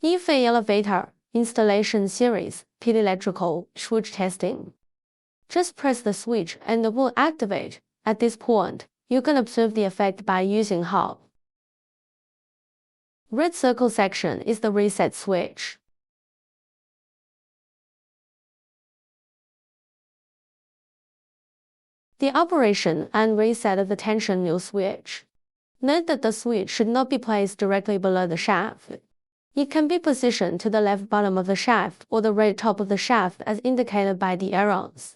EFA elevator installation series, PID electrical switch testing. Just press the switch and it will activate. At this point, you can observe the effect by using hub. Red circle section is the reset switch. The operation and reset of the tension new switch. Note that the switch should not be placed directly below the shaft. It can be positioned to the left bottom of the shaft or the right top of the shaft as indicated by the arrows.